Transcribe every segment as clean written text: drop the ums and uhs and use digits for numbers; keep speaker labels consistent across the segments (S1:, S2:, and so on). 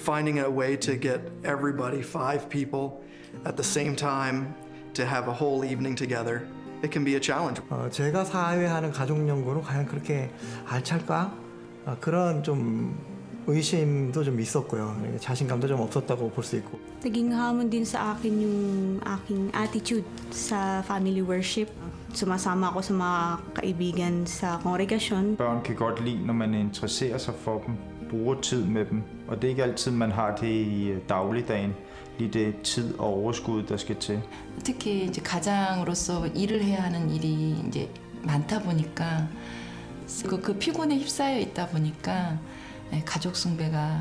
S1: finding a way to get everybody, 5 people, at the same time to have a whole evening together, it can be a challenge.
S2: 제가 사회하는 가족 연구는 과연 그렇게 알찰까? 그런 좀 의심도 좀 있었고요. 자신감도 좀 없었다고 볼 수 있고.
S3: Naging hamon din sa akin yung aking attitude sa family worship. Sumasama ako sa mga kaibigan sa kongregasyon.
S4: Børn kan godt lide, når man interesserer sig for dem, bruger tid med dem. Og det er ikke altid, man har det i dagligdagen. Lige det tid og overskud, der skal til.
S5: 특히 이제 가장으로서 일을 해야 하는 일이 이제 많다 보니까 그 피곤에 휩싸여 있다 보니까 가족 숭배가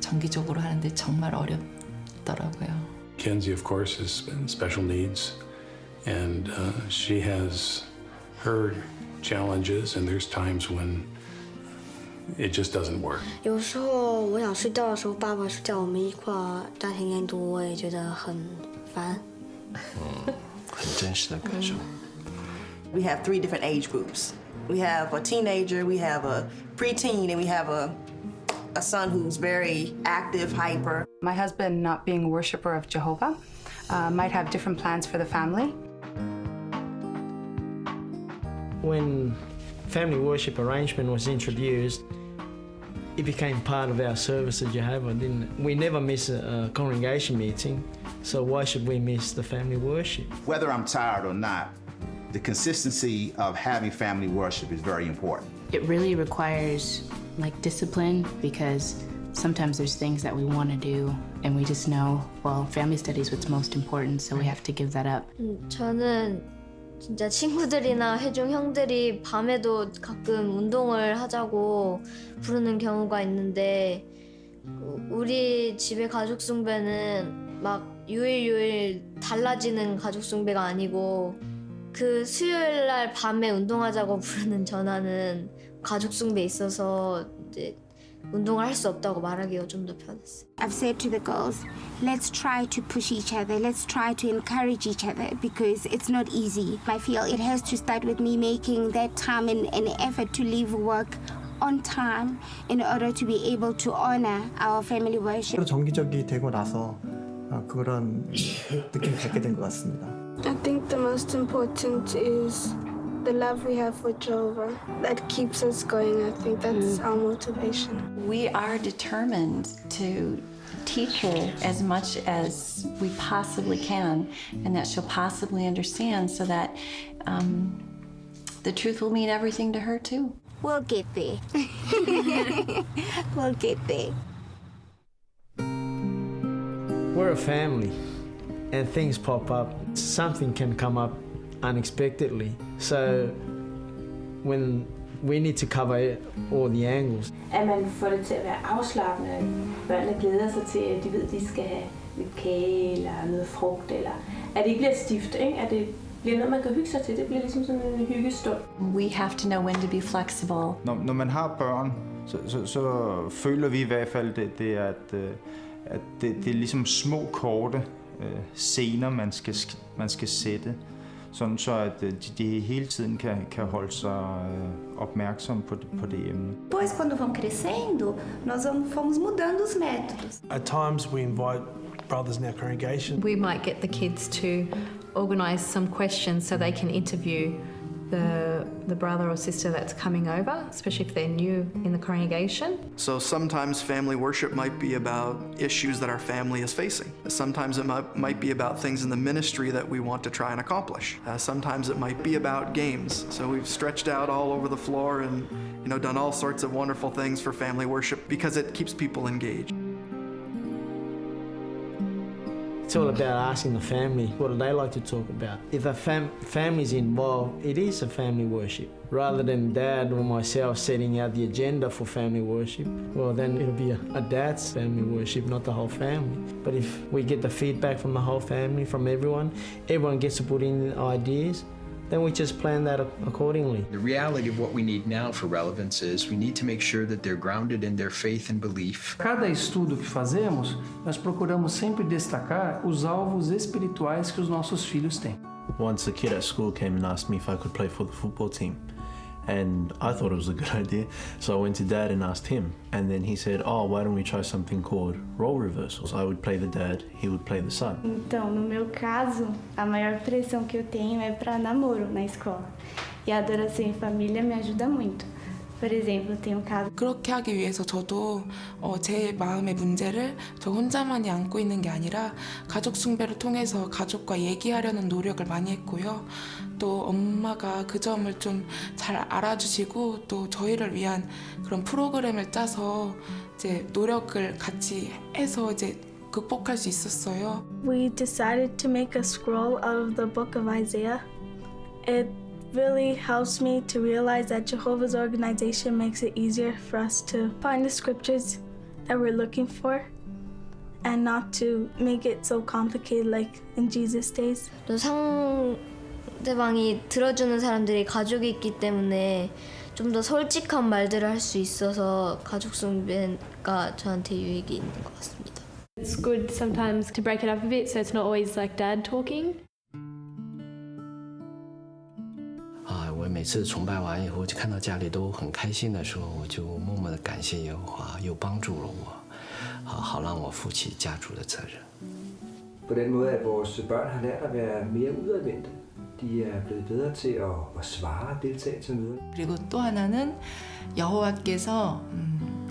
S5: 정기적으로 하는데 정말 어렵더라고요.
S6: Kenzie, of course, has special needs, and she has her challenges, and there's times when it just doesn't work.
S7: 有时候我想睡觉的时候，爸爸是叫我们一块家庭研读，我也觉得很烦。
S8: 很真实的感受。
S9: We have 3 different age groups. We have a teenager, we have a preteen, and we have a son who's very active, hyper.
S10: My husband, not being a worshiper of Jehovah, might have different plans for the family.
S11: When family worship arrangement was introduced, it became part of our service at Jehovah. We never miss a congregation meeting, so why should we miss the family worship?
S12: Whether I'm tired or not, the consistency of having family worship is very important.
S13: It really requires discipline, because sometimes there's things that we want to do and we just know, well, family study is what's most important, so we have to give that up.
S7: 저는 진짜 친구들이나 회중 형들이 밤에도 가끔 운동을 하자고 부르는 경우가 있는데, 우리 집의 가족 숭배는 막 유일 달라지는 가족 숭배가 아니고, 그 수요일 날 밤에 운동하자고 부르는 전화는 가족 숭배에 있어서 이제 운동을 할 수 없다고 말하기가 좀 더 편했어요.
S14: I've said to the girls, let's try to push each other, let's try to encourage each other, because it's not easy. I feel it has to start with me making that time and effort to leave work on time in order to be able to honor our family worship.
S2: 정기적이 되고 나서 그런 느낌을 갖게 된 것 같습니다.
S15: I think the most important is the love we have for Jehovah. That keeps us going. I think that's our motivation.
S16: We are determined to teach her as much as we possibly can and that she'll possibly understand, so that the truth will mean everything to her too.
S14: We'll get there. We'll get there.
S11: We're a family, and things pop up. Something can come up unexpectedly. So when we need to cover all the angles.
S17: At man får det til at være afslappende. Børnene glæder sig til, at de ved, at de skal have lidt kage eller noget frugt, eller at det ikke bliver stift, ikke? At det bliver noget, man kan hygge sig til. Det bliver ligesom sådan en hyggestund.
S16: We have to know when to be flexible.
S4: Når man har børn, så føler vi i hvert fald, at det er ligesom små, korte scener, man skal sætte. Sådan så at de hele tiden kan holde sig opmærksom på det emne.
S18: Depois, quando vão crescendo, nós fomos mudando os métodos.
S8: At times we invite brothers in our congregation.
S19: We might get the kids to organise some questions so they can interview the brother or sister that's coming over, especially if they're new in the congregation.
S1: So sometimes family worship might be about issues that our family is facing. Sometimes it might be about things in the ministry that we want to try and accomplish. Sometimes it might be about games. So we've stretched out all over the floor and done all sorts of wonderful things for family worship because it keeps people engaged.
S11: It's all about asking the family, what do they like to talk about? If a family's involved, it is a family worship. Rather than dad or myself setting out the agenda for family worship, well then it'll be a dad's family worship, not the whole family. But if we get the feedback from the whole family, from everyone gets to put in ideas, then we just plan that accordingly.
S8: The reality of what we need now for relevance is we need to make sure that they're grounded in their faith and belief.
S20: Cada estudo que fazemos, nós procuramos sempre destacar os alvos espirituais que os nossos filhos têm.
S3: Once a kid at school came and asked me if I could play for the football team.
S21: And I thought it was a good idea, so I went to Dad and asked him. And then he said, oh, why don't we try something called role reversals? I would play the dad, he would play the son.
S15: Então, no meu caso, a maior pressão que eu tenho é para namoro na escola. E a adoração em família me ajuda muito. Por exemplo, tem um caso.
S22: 그렇게 하기 위해서 저도 제 마음의 문제를 저 혼자만이 안고 있는 게 아니라 가족 숭배를 통해서 가족과 얘기하려는 노력을 많이 했고요. 또 엄마가 그 점을 좀 잘 알아주시고 또 저희를 위한 그런 프로그램을 짜서 이제 노력을 같이 해서 이제 극복할 수 있었어요.
S15: We decided to make a scroll out of the book of Isaiah. It really helps me to realize that Jehovah's organization makes it easier for us to find the scriptures that we're looking for and not to make it so complicated like in Jesus' days.
S7: 또 상대방이 들어주는 사람들이 가족이 있기 때문에 좀 더 솔직한 말들을 할 수 있어서 가족 숭배가 저한테 유익이 있는 것 같습니다.
S23: It's good sometimes to break it up a bit so it's not always like dad talking.
S24: 我每次崇拜完以后，就看到家里都很开心的时候，我就默默的感谢耶和华，又幫助了我，好讓我負起家族的責任。
S25: På den måde, at vores børn har lært at være mere udadvendte. De er blevet bedre til at svare og deltage til møder.
S5: 그리고 또 하나는 여호와께서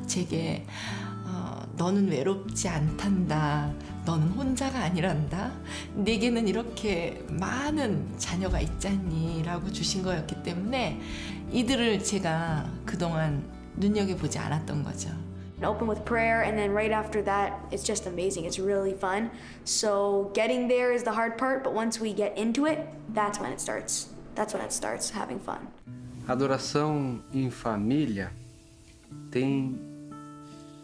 S5: 제게 너는 외롭지 않단다. 너는 혼자가 아니란다. 내게는 이렇게 많은 자녀가 있잖니 라고 주신 거였기 때문에 이들을 제가 그동안 눈여겨보지 않았던 거죠.
S26: Open with prayer, and then right after that, it's just amazing. It's really fun. So getting there is the hard part, but once we get into it, that's when it starts. That's when it starts having fun.
S27: Adoração em família tem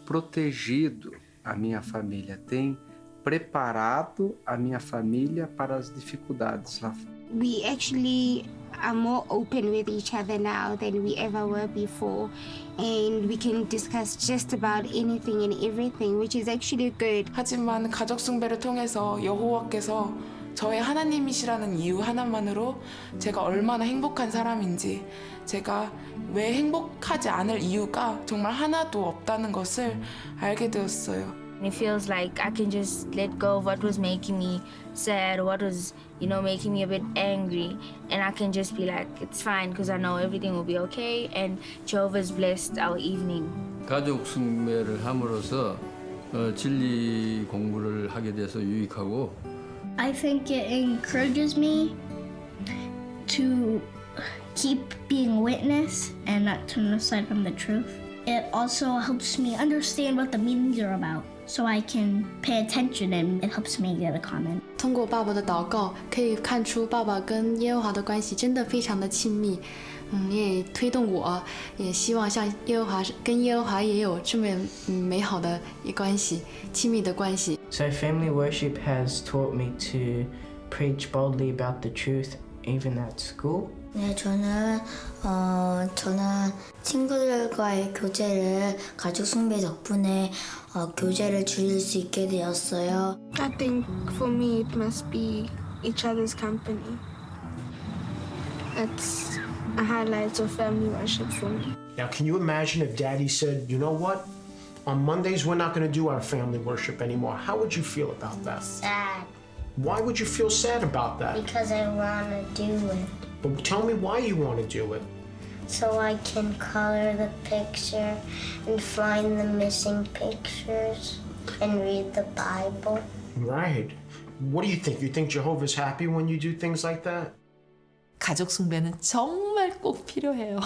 S27: protegido a minha família, tem preparado a minha família para as dificuldades lá fora.
S14: We actually are more open with each other now than we ever were before, and we can discuss just about anything and everything, which is actually good.
S22: 하지만 가족 숭배를 통해서 여호와께서 저의 하나님이시라는 이유 하나만으로 제가 얼마나 행복한 사람인지, 제가 왜 행복하지 않을 이유가 정말 하나도 없다는 것을 알게 되었어요.
S28: It feels like I can just let go of what was making me sad, what was, making me a bit angry, and I can just be like, it's fine, because I know everything will be okay, and Jehovah's blessed our evening.
S29: 가족 숭배를 함으로써 진리 공부를 하게 돼서 유익하고.
S30: I think it encourages me to keep being witness and not turn aside from the truth. It also helps me understand what the meanings are about, so I can pay attention, and it helps me get a comment.
S31: 通过爸爸的祷告，可以看出爸爸跟耶和华的关系真的非常的亲密。也推动我，也希望像耶和华跟耶和华也有这么美好的关系，亲密的關係。
S32: So family worship has taught me to preach boldly about the truth, even at school.
S28: 네, 저는 친구들과의 교제를 가족 숭배 덕분에 교제를 줄일 수 있게 되었어요.
S15: I think for me it must be each other's company. That's a highlight of family worship for me.
S33: Now, can you imagine if Daddy said, you know what? On Mondays, we're not going to do our family worship anymore. How would you feel about that?
S28: Sad.
S33: Why would you feel sad about that?
S28: Because I want to do it.
S33: But tell me why you want to do it.
S28: So I can color the picture and find the missing pictures and read the Bible.
S33: Right. What do you think? You think Jehovah's happy when you do things like that?
S5: 가족 숭배는 정말 꼭 필요해요.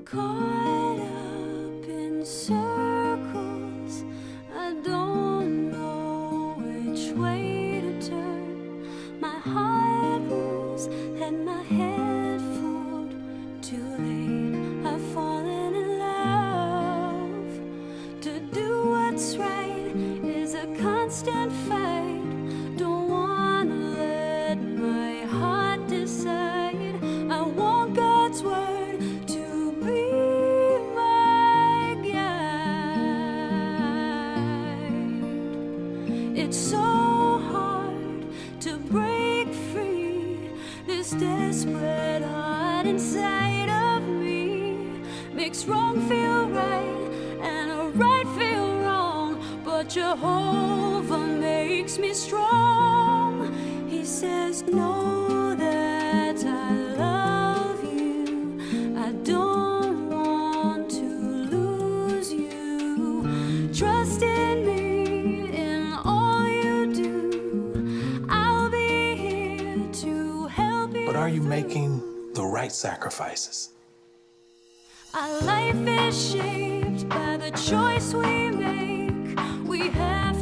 S34: Caught up in circles, I don't know which way to turn. My heart moves and my head full. Too late, I've fallen in love. To do what's right is a constant. desperate heart inside of me makes wrong feel right and a right feel wrong, but Jehovah makes me strong. He says, know that I love you. I don't want to lose you. Trust in me in all you do. I'll be here to help you.
S1: But are you making the right sacrifices?
S34: Our life is shaped by the choice we make. We have